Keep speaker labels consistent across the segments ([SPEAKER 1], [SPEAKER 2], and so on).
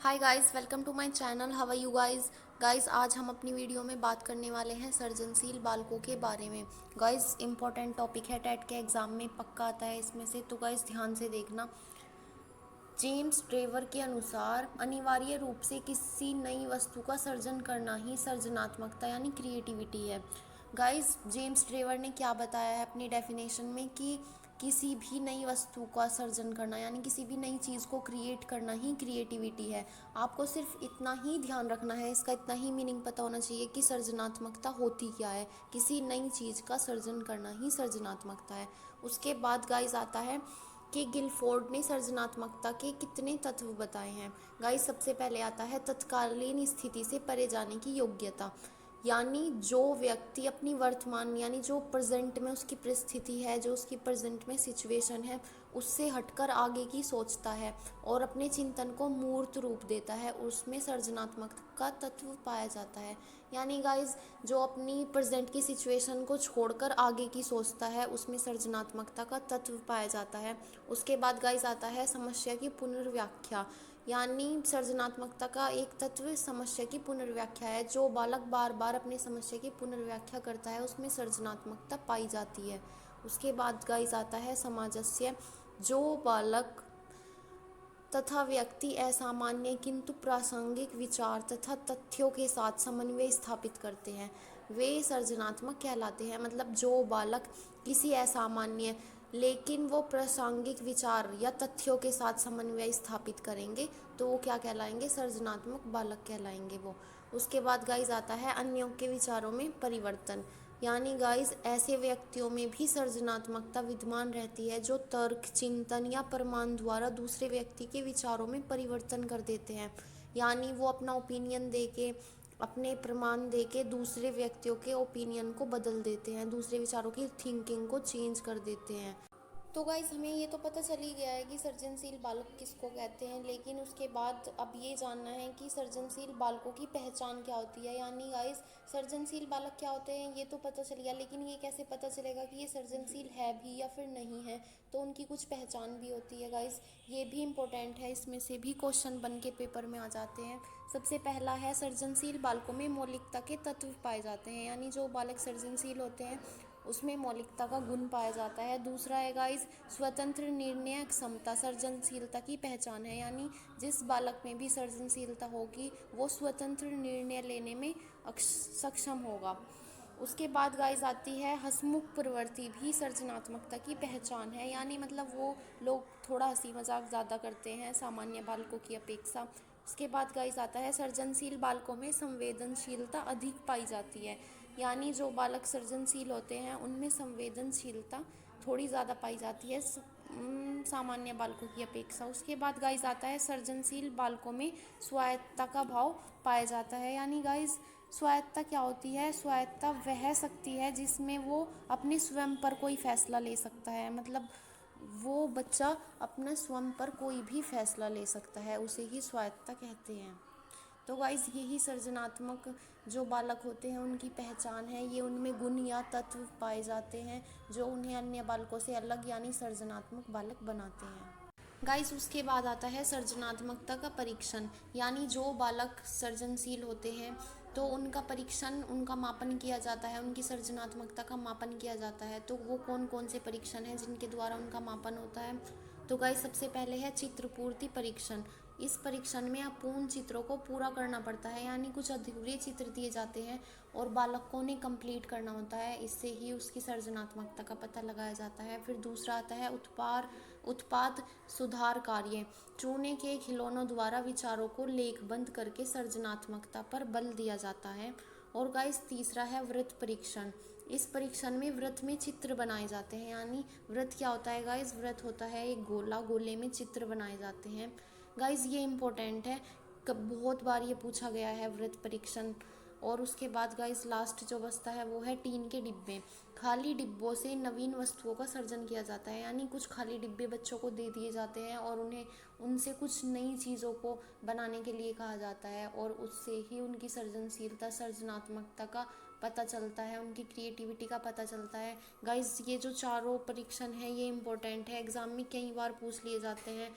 [SPEAKER 1] Hi guys, welcome to my channel. How are you guys आज हम अपनी video में बात करने वाले हैं सृजनशील बालकों के बारे में। गाइस इंपॉर्टेंट टॉपिक है, टेट के एग्जाम में पक्का आता है इसमें से, तो गाइस ध्यान से देखना। जेम्स ट्रेवर के अनुसार अनिवार्य रूप से किसी नई वस्तु का सर्जन करना ही सृजनात्मकता यानी क्रिएटिविटी है। गाइस जेम्स ट्रेवर ने क्या बताया है अपनी डेफिनेशन में कि किसी भी नई वस्तु का सर्जन करना यानी किसी भी नई चीज़ को क्रिएट करना ही क्रिएटिविटी है। आपको सिर्फ इतना ही ध्यान रखना है, इसका इतना ही मीनिंग पता होना चाहिए कि सृजनात्मकता होती क्या है। किसी नई चीज़ का सर्जन करना ही सृजनात्मकता है। उसके बाद गाइस आता है कि गिलफोर्ड ने सृजनात्मकता के कितने तत्व बताए हैं। गाइस सबसे पहले आता है तत्कालीन स्थिति से परे जाने की योग्यता, यानी जो व्यक्ति अपनी वर्तमान यानी जो प्रेजेंट में उसकी परिस्थिति है, जो उसकी प्रेजेंट में सिचुएशन है, उससे हटकर आगे की सोचता है और अपने चिंतन को मूर्त रूप देता है, उसमें सृजनात्मक का तत्व पाया जाता है। यानी गाइस जो अपनी प्रेजेंट की सिचुएशन को छोड़कर आगे की सोचता है, उसमें सृजनात्मकता का तत्व पाया जाता है। उसके बाद गाइस आता है समस्या की पुनर्व्याख्या, यानी सृजनात्मकता का एक तत्व समस्या की पुनर्व्याख्या है। जो बालक बार बार अपनी समस्या की पुनर्व्याख्या करता है, उसमें सृजनात्मकता पाई जाती है। उसके बाद गाइस आता है सामंजस्य, जो बालक तथा व्यक्ति असामान्य किंतु प्रासंगिक विचार तथा तथ्यों के साथ समन्वय स्थापित करते हैं, वे सृजनात्मक कहलाते हैं। मतलब जो बालक किसी असामान्य लेकिन वो प्रासंगिक विचार या तथ्यों के साथ समन्वय स्थापित करेंगे, तो वो क्या कहलाएंगे? सृजनात्मक बालक कहलाएंगे वो। उसके बाद गाइस आता है अन्यों के विचारों में परिवर्तन, यानी गाइस ऐसे व्यक्तियों में भी सृजनात्मकता विद्यमान रहती है जो तर्क, चिंतन या प्रमाण द्वारा दूसरे व्यक्ति के विचारों में परिवर्तन कर देते हैं। यानी वो अपना ओपिनियन देके, अपने प्रमाण देके दूसरे व्यक्तियों के ओपिनियन को बदल देते हैं, दूसरे विचारों की थिंकिंग को चेंज कर देते हैं। तो गाइस हमें ये तो पता चल ही गया है कि सृजनशील बालक किसको कहते हैं, लेकिन उसके बाद अब ये जानना है कि सृजनशील बालकों की पहचान क्या होती है। यानी गाइस सृजनशील बालक क्या होते हैं ये तो पता चल गया, लेकिन ये कैसे पता चलेगा कि ये सृजनशील है भी या फिर नहीं है? तो उनकी कुछ पहचान भी होती है गाइस, ये भी इम्पोर्टेंट है, इसमें से भी क्वेश्चन बन के पेपर में आ जाते हैं। सबसे पहला है सृजनशील बालकों में मौलिकता के तत्व पाए जाते हैं, यानी जो बालक सृजनशील होते हैं उसमें मौलिकता का गुण पाया जाता है। दूसरा है गाइस स्वतंत्र निर्णय क्षमता, सृजनशीलता की पहचान है, यानी जिस बालक में भी सृजनशीलता होगी वो स्वतंत्र निर्णय लेने में सक्षम होगा। उसके बाद गाइस आती है हंसमुख प्रवृत्ति, भी सृजनात्मकता की पहचान है, यानी मतलब वो लोग थोड़ा हंसी मजाक ज़्यादा करते हैं सामान्य बालकों की अपेक्षा। उसके बाद गाइस आता है सृजनशील बालकों में संवेदनशीलता अधिक पाई जाती है, यानी जो बालक सृजनशील होते हैं उनमें संवेदनशीलता थोड़ी ज़्यादा पाई जाती है सामान्य बालकों की अपेक्षा। उसके बाद गाइस आता है सृजनशील बालकों में स्वायत्तता का भाव पाया जाता है, यानी गाइस स्वायत्तता क्या होती है? स्वायत्तता वह शक्ति है जिसमें वो अपने स्वयं पर कोई फैसला ले सकता है, मतलब वो बच्चा अपने स्वयं पर कोई भी फैसला ले सकता है, उसे ही स्वायत्तता कहते हैं। तो गाइस यही सृजनात्मक जो बालक होते हैं उनकी पहचान है, ये उनमें गुण या तत्व पाए जाते हैं जो उन्हें अन्य बालकों से अलग यानी सृजनात्मक बालक बनाते हैं। गाइस उसके बाद आता है सृजनात्मकता का परीक्षण, यानी जो बालक सृजनशील होते हैं तो उनका परीक्षण, उनका मापन किया जाता है, उनकी सृजनात्मकता का मापन किया जाता है। तो वो कौन कौन से परीक्षण हैं जिनके द्वारा उनका मापन होता है? तो गाइस सबसे पहले है चित्रपूर्ति परीक्षण। इस परीक्षण में अपूर्ण चित्रों को पूरा करना पड़ता है, यानी कुछ अधूरे चित्र दिए जाते हैं और बालक को उन्हें कंप्लीट करना होता है, इससे ही उसकी सृजनात्मकता का पता लगाया जाता है। फिर दूसरा आता है उत्पाद सुधार कार्य, चूने के खिलौनों द्वारा विचारों को लेखबंद करके सृजनात्मकता पर बल दिया जाता है। और गाइस तीसरा है वृत्त परीक्षण। इस परीक्षण में वृत्त में चित्र बनाए जाते हैं, यानी वृत्त क्या होता है गाइस? वृत्त होता है एक गोला, गोले में चित्र बनाए जाते हैं। गाइस ये इम्पोर्टेंट है, बहुत बार ये पूछा गया है वृत्त परीक्षण। और उसके बाद गाइस लास्ट जो बचता है वो है टीन के डिब्बे। खाली डिब्बों से नवीन वस्तुओं का सर्जन किया जाता है, यानी कुछ खाली डिब्बे बच्चों को दे दिए जाते हैं और उन्हें उनसे कुछ नई चीज़ों को बनाने के लिए कहा जाता है, और उससे ही उनकी सृजनशीलता, सृजनात्मकता का पता चलता है, उनकी क्रिएटिविटी का पता चलता है। गाइस ये जो चारों परीक्षण है ये इम्पोर्टेंट है, एग्जाम में कई बार पूछ लिए जाते हैं।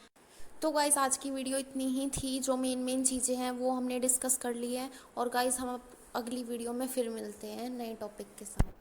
[SPEAKER 1] तो गाइस आज की वीडियो इतनी ही थी, जो मेन मेन चीज़ें हैं वो हमने डिस्कस कर ली है। और गाइस हम अगली वीडियो में फिर मिलते हैं नए टॉपिक के साथ।